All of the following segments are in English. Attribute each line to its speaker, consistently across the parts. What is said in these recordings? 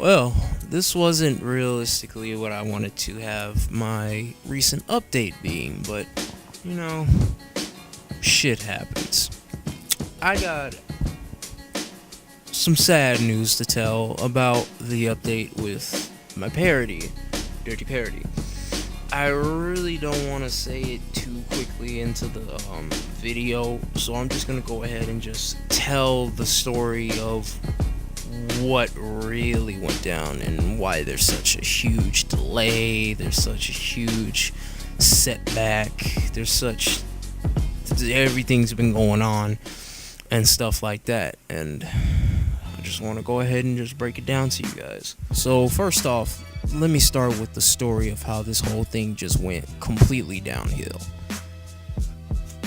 Speaker 1: Well, this wasn't realistically what I wanted to have my recent update being, but you know, shit happens. I got some sad news to tell about the update with my parody, Dirty Parody. I really don't want to say it too quickly into the video, so I'm just gonna go ahead and just tell the story of what really went down and why there's such a huge delay, there's such a huge setback, everything's been going on and stuff like that, and I just want to go ahead and just break it down to you guys. So first off, let me start with the story of how this whole thing just went completely downhill.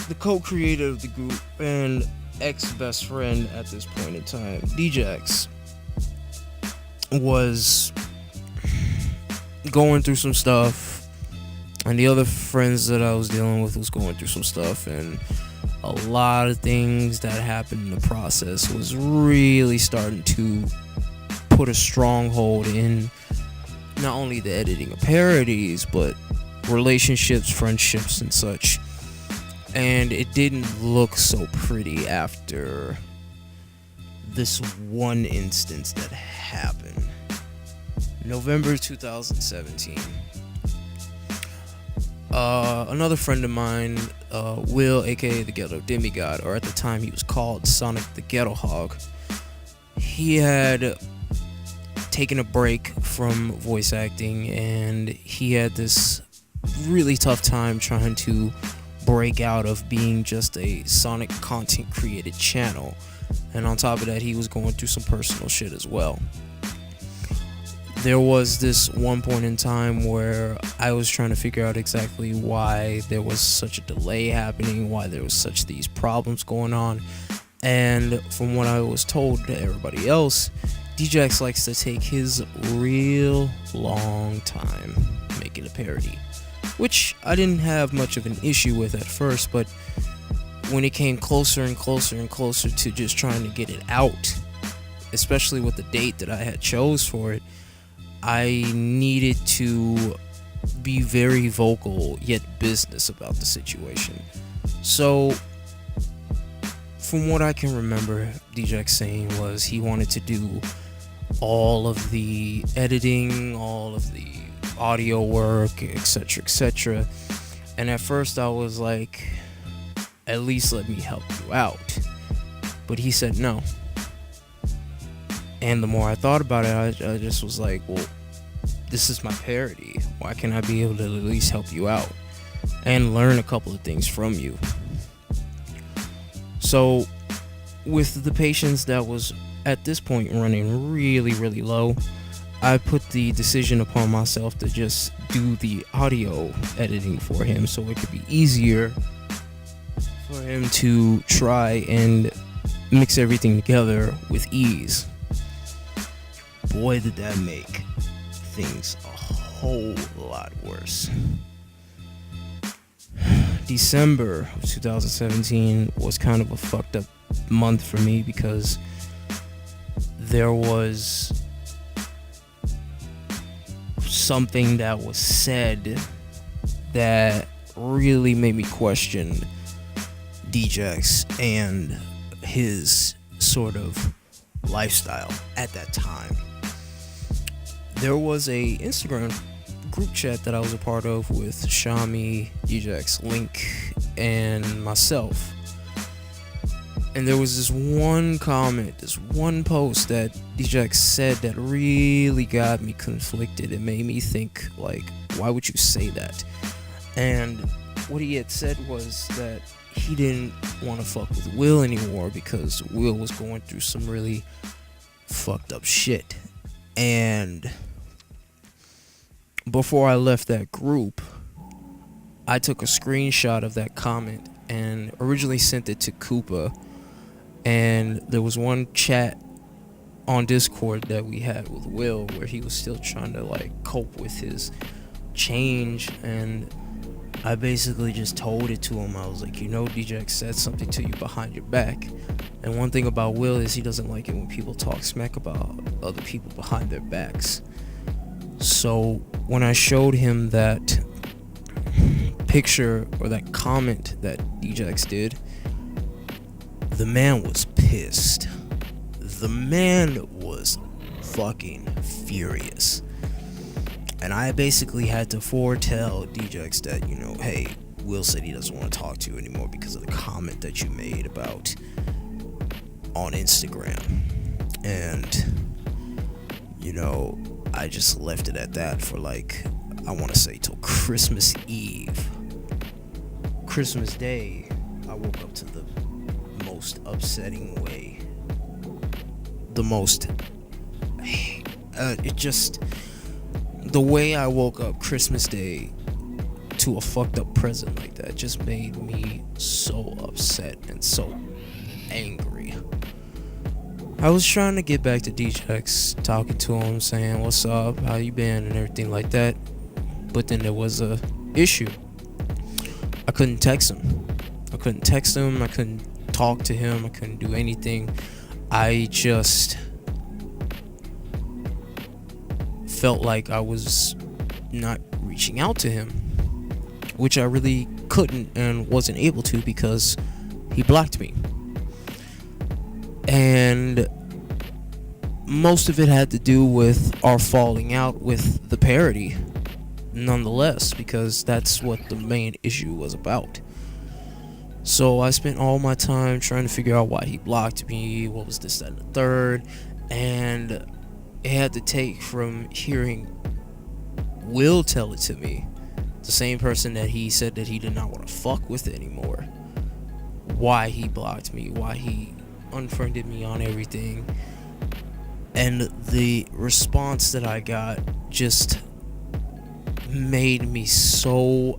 Speaker 1: The co-creator of the group and ex-best friend at this point in time, DJX, was going through some stuff, and the other friends that I was dealing with was going through some stuff, and a lot of things that happened in the process was really starting to put a stronghold in not only the editing of parodies, but relationships, friendships, and such. And it didn't look so pretty after this one instance that happened. November 2017. Another friend of mine, Will, aka the Ghetto Demigod, or at the time he was called Sonic the Ghetto Hog, he had taken a break from voice acting, and he had this really tough time trying to break out of being just a Sonic content created channel. And on top of that, he was going through some personal shit as well. There was this one point in time where I was trying to figure out exactly why there was such a delay happening, why there was such these problems going on. And from what I was told to everybody else, DJX likes to take his real long time making a parody, which I didn't have much of an issue with at first, but when it came closer and closer and closer to just trying to get it out, especially with the date that I had chose for it, I needed to be very vocal yet business about the situation. So from what I can remember, DJX saying was he wanted to do all of the editing, all of the audio work, etc. And at first I was like, at least let me help you out. But he said no. And the more I thought about it, I just was like, well, this is my parody. Why can't I be able to at least help you out and learn a couple of things from you? So with the patience that was at this point running really, really low, I put the decision upon myself to just do the audio editing for him so it could be easier for him to try and mix everything together with ease. Boy, did that make things a whole lot worse. December of 2017 was kind of a fucked up month for me because there was something that was said that really made me question DJX and his sort of lifestyle at that time. There was a Instagram group chat that I was a part of with Shami, DJX, Link, and myself. And there was this one comment, this one post that DJX said that really got me conflicted. It made me think, like, why would you say that? And what he had said was that he didn't want to fuck with Will anymore because Will was going through some really fucked up shit. And before I left that group, I took a screenshot of that comment and originally sent it to Koopa. And there was one chat on Discord that we had with Will where he was still trying to like cope with his change, and I basically just told it to him. I was like, DJX said something to you behind your back. And one thing about Will is he doesn't like it when people talk smack about other people behind their backs. So when I showed him that picture or that comment that DJX did, the man was pissed. The man was fucking furious. And I basically had to foretell DJX that, hey, Will said he doesn't want to talk to you anymore because of the comment that you made about on Instagram. And, I just left it at that for I want to say till Christmas Eve. Christmas Day, I woke up to the most upsetting way. The way I woke up Christmas Day to a fucked up present like that just made me so upset and so angry. I was trying to get back to DJX, talking to him, saying, what's up, how you been, and everything like that. But then there was a issue. I couldn't text him. I couldn't talk to him. I couldn't do anything. I just felt like I was not reaching out to him, which I really couldn't and wasn't able to because he blocked me. And most of it had to do with our falling out with the parody, nonetheless, because that's what the main issue was about. So I spent all my time trying to figure out why he blocked me, what was this, that, and the third, and it had to take from hearing Will tell it to me, the same person that he said that he did not want to fuck with anymore, why he blocked me, why he unfriended me on everything. And the response that I got just made me so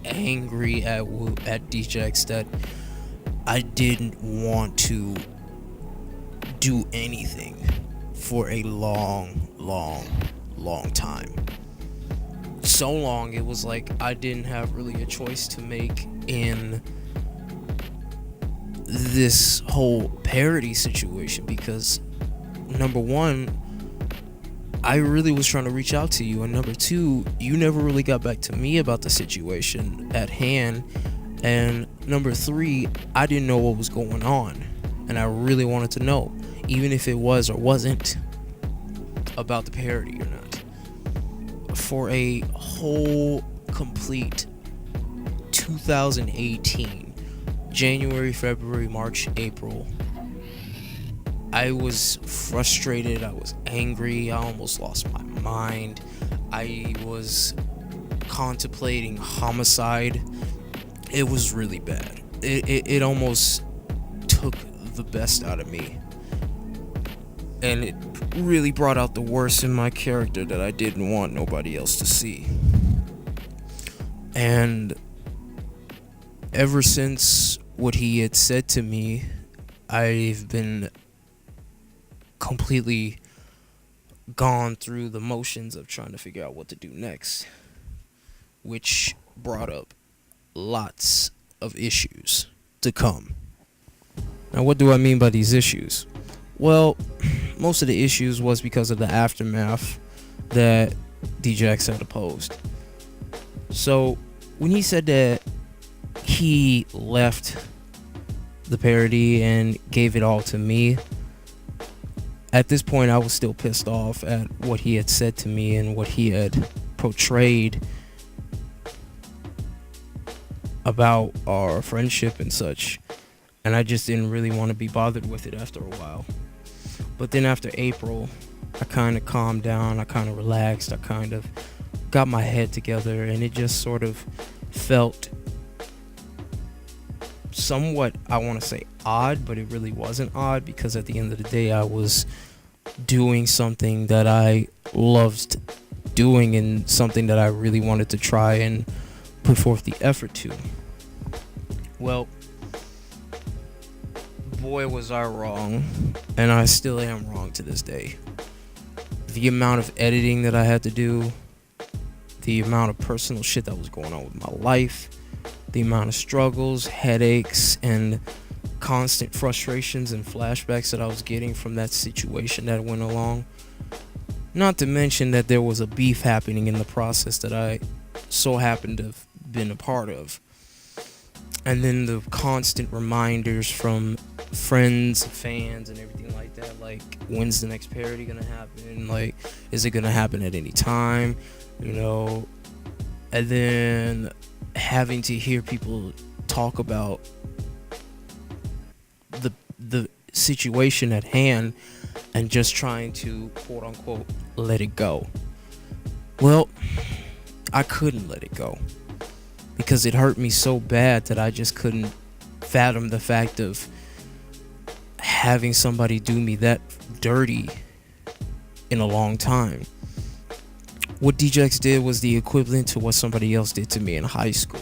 Speaker 1: angry at DJX that I didn't want to do anything for a long time. So long, it was like I didn't have really a choice to make in this whole parody situation, because number one, I really was trying to reach out to you, and number two, you never really got back to me about the situation at hand, and number three, I didn't know what was going on, and I really wanted to know, even if it was or wasn't about the parody or not. For a whole complete 2018, January, February, March, April, I was frustrated, I was angry, I almost lost my mind, I was contemplating homicide. It was really bad. It almost took the best out of me, and it really brought out the worst in my character that I didn't want nobody else to see. And ever since what he had said to me, I've been completely gone through the motions of trying to figure out what to do next, which brought up lots of issues to come. Now, what do I mean by these issues? Well, most of the issues was because of the aftermath that DJX had opposed. So when he said that he left the parody and gave it all to me, at this point I was still pissed off at what he had said to me and what he had portrayed about our friendship and such, and I just didn't really want to be bothered with it after a while. But then after April, I kind of calmed down, I kind of relaxed, I kind of got my head together, and it just sort of felt somewhat, I want to say odd, but it really wasn't odd, because at the end of the day I was doing something that I loved doing and something that I really wanted to try and put forth the effort to. Well, boy was I wrong, and I still am wrong to this day. The amount of editing that I had to do, the amount of personal shit that was going on with my life, the amount of struggles, headaches, and constant frustrations and flashbacks that I was getting from that situation that went along. Not to mention that there was a beef happening in the process that I so happened to have been a part of. And then the constant reminders from friends, fans, and everything like that, like, when's the next parody gonna happen? Like, is it gonna happen at any time? You know, and then having to hear people talk about the situation at hand and just trying to, quote unquote, let it go. Well, I couldn't let it go because it hurt me so bad that I just couldn't fathom the fact of having somebody do me that dirty in a long time. What DJX did was the equivalent to what somebody else did to me in high school.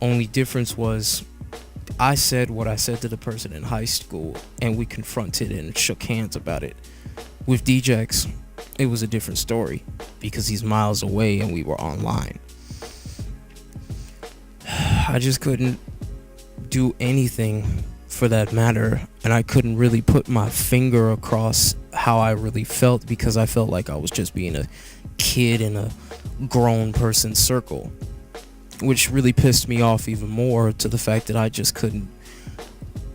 Speaker 1: Only difference was I said what I said to the person in high school, and we confronted and shook hands about it. With DJX, it was a different story because he's miles away and we were online. I just couldn't do anything for that matter, and I couldn't really put my finger across how I really felt because I felt like I was just being a kid in a grown person's circle, which really pissed me off even more, to the fact that I just couldn't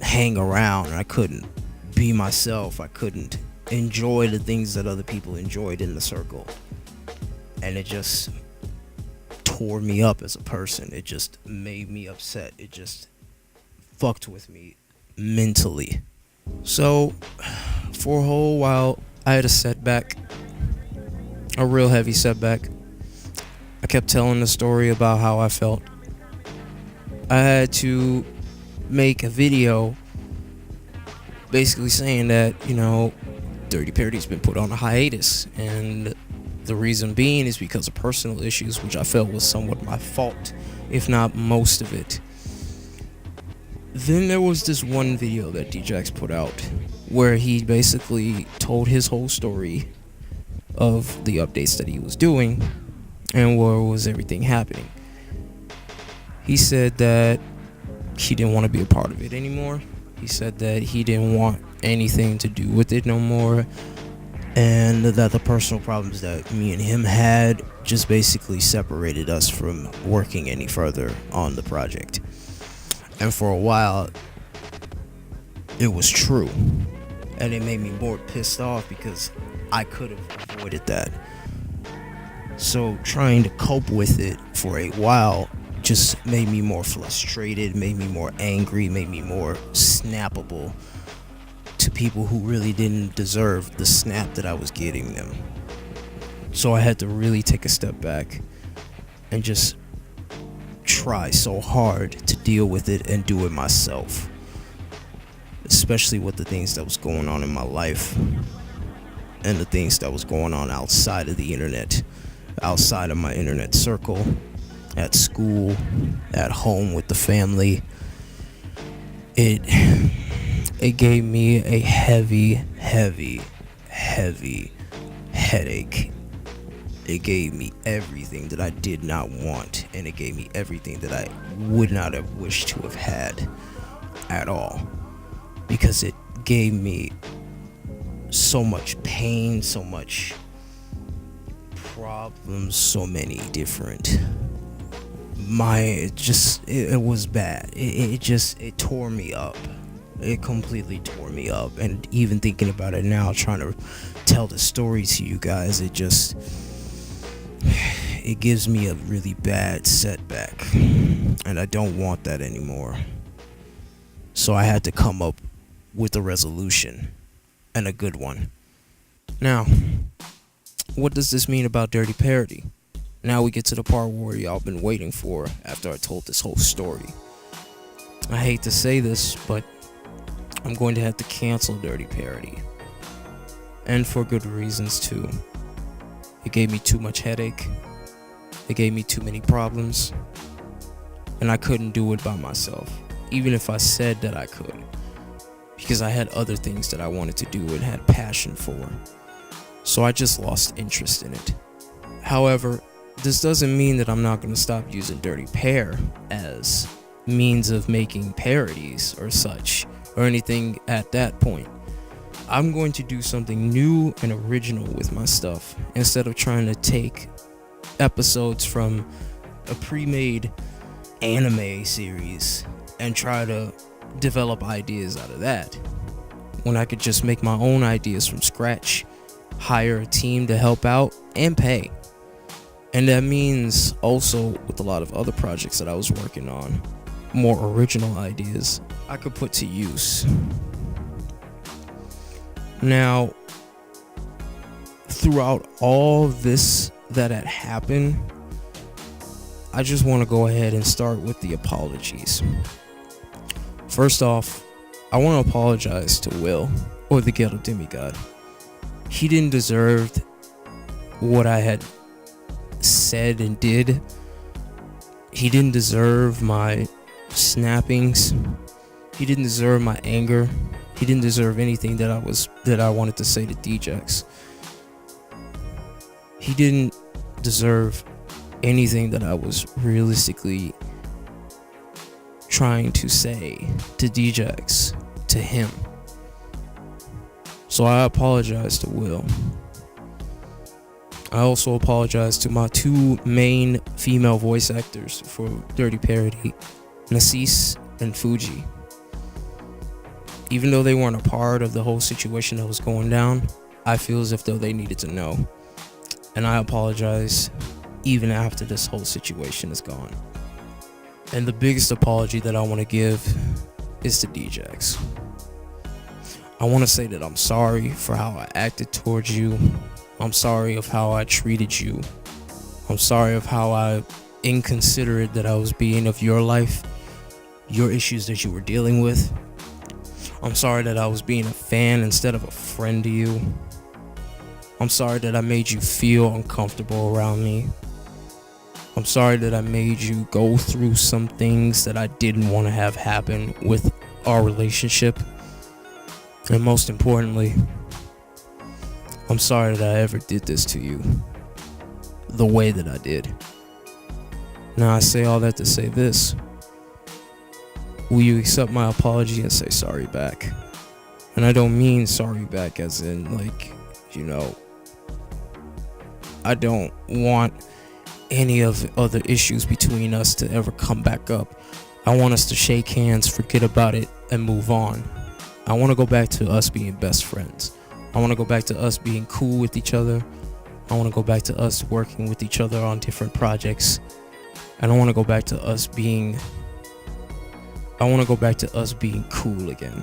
Speaker 1: hang around. I couldn't be myself. I couldn't enjoy the things that other people enjoyed in the circle. And it just tore me up as a person. It just made me upset. It just fucked with me mentally. So for a whole while I had a setback, a real heavy setback. I kept telling the story about how I felt. I had to make a video basically saying that, you know, Dirty Parody's been put on a hiatus, and the reason being is because of personal issues, which I felt was somewhat my fault, if not most of it. Then there was this one video that DJX put out where he basically told his whole story of the updates that he was doing and where was everything happening. He said that he didn't want to be a part of it anymore. He said that he didn't want anything to do with it no more, and that the personal problems that me and him had just basically separated us from working any further on the project. And for a while, it was true, and it made me more pissed off because I could have avoided that. So trying to cope with it for a while just made me more frustrated, made me more angry, made me more snappable to people who really didn't deserve the snap that I was getting them. So I had to really take a step back and just try so hard to deal with it and do it myself, especially with the things that was going on in my life and the things that was going on outside of the internet, outside of my internet circle, at school, at home with the family. It gave me a heavy headache. It gave me everything that I did not want, and it gave me everything that I would not have wished to have had at all, because it gave me so much pain, so much problems, so many different. It was bad. It tore me up. It completely tore me up. And even thinking about it now, trying to tell the story to you guys, it gives me a really bad setback, and I don't want that anymore. So I had to come up with a resolution, and a good one. Now, what does this mean about Dirty Parody? Now we get to the part where y'all been waiting for after I told this whole story. I hate to say this, but I'm going to have to cancel Dirty Parody. And for good reasons too. It gave me too much headache. It gave me too many problems. And I couldn't do it by myself, even if I said that I could, because I had other things that I wanted to do and had passion for. So I just lost interest in it. However, this doesn't mean that I'm not going to stop using Dirty Pair as means of making parodies or such, or anything at that point. I'm going to do something new and original with my stuff instead of trying to take episodes from a pre-made anime series and try to develop ideas out of that, when I could just make my own ideas from scratch, hire a team to help out, and pay. And that means also with a lot of other projects that I was working on, more original ideas I could put to use. Now, throughout all this that had happened, I just want to go ahead and start with the apologies. First off, I want to apologize to Will, or the Ghetto Demigod. He didn't deserve what I had said and did. He didn't deserve my snappings. He didn't deserve my anger. He didn't deserve anything that I wanted to say to DJX. He didn't deserve anything that I was realistically trying to say to DJX to him. So I apologize to Will. I also apologize to my two main female voice actors for Dirty Parody, Nasis and Fuji. Even though they weren't a part of the whole situation that was going down, I feel as if though they needed to know. And I apologize even after this whole situation is gone. And the biggest apology that I want to give is to DJX. I want to say that I'm sorry for how I acted towards you. I'm sorry of how I treated you. I'm sorry of how inconsiderate that I was being of your life, your issues that you were dealing with. I'm sorry that I was being a fan instead of a friend to you. I'm sorry that I made you feel uncomfortable around me. I'm sorry that I made you go through some things that I didn't want to have happen with our relationship. And most importantly, I'm sorry that I ever did this to you the way that I did. Now I say all that to say this. Will you accept my apology and say sorry back? And I don't mean sorry back as in like, I don't want any of the other issues between us to ever come back up. I want us to shake hands, forget about it, and move on. I want to go back to us being best friends. I want to go back to us being cool with each other. I want to go back to us working with each other on different projects. And I want to go back to us being cool again.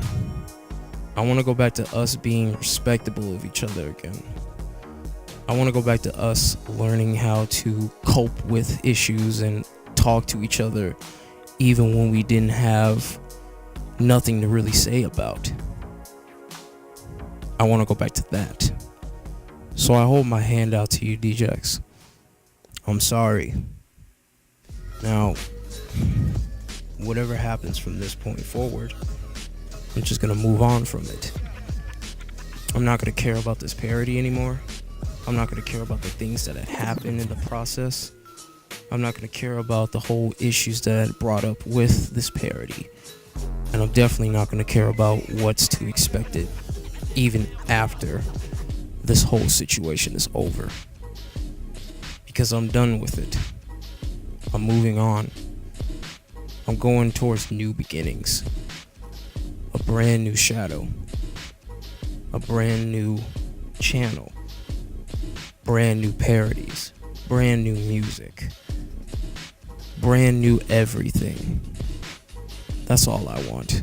Speaker 1: I want to go back to us being respectable of each other again. I want to go back to us learning how to cope with issues and talk to each other even when we didn't have nothing to really say about. I want to go back to that. So I hold my hand out to you, DJX. I'm sorry. Now, whatever happens from this point forward, I'm just going to move on from it. I'm not going to care about this parody anymore. I'm not going to care about the things that had happened in the process. I'm not going to care about the whole issues that I brought up with this parody. And I'm definitely not going to care about what's to expect it even after this whole situation is over. Because I'm done with it. I'm moving on. I'm going towards new beginnings. A brand new Chidow. A brand new channel. Brand new parodies. Brand new music. Brand new everything. That's all I want.